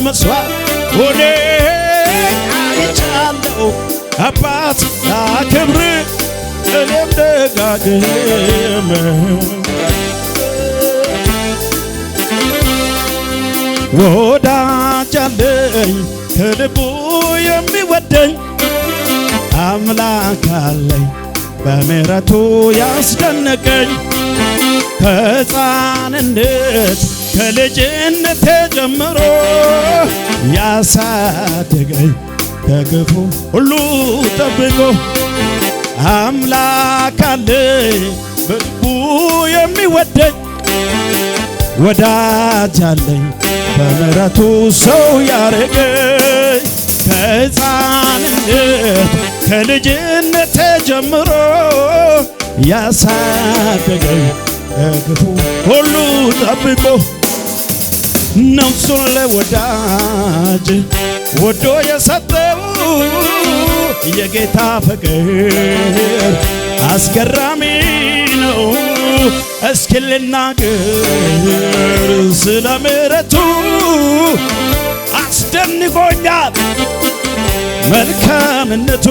መስዋዕት ሆነ አይቻለሁ አባት ላክብር እኔም ደጋግሜ ወዳጅ አለኝ ከልቡ የሚወደኝ አምላክ አለኝ በምሕረቱ ያስደነቀኝ ከሕፃንነት ከልጅነቴ ጀምሮ ያሳደገኝ ከክፉ ሁሉ ጠብቆ አምላክ አለኝ በልቡ የሚወደኝ ወዳጅ አለኝ በምሕረቱ ሰው ያረገኝ ከሕፃንነት ከልጅነቴ ጀምሮ ያሳደገኝ ከክፉ ሁሉ ጠብቆ ነፍሱን ለወዳጅ ወዶ የሰጠው የጌታ ፍቅር አስገራሚ ነው። እስኪ ልናገር ስለ ምሕረቱ አስደንቆኛል መልካምነቱ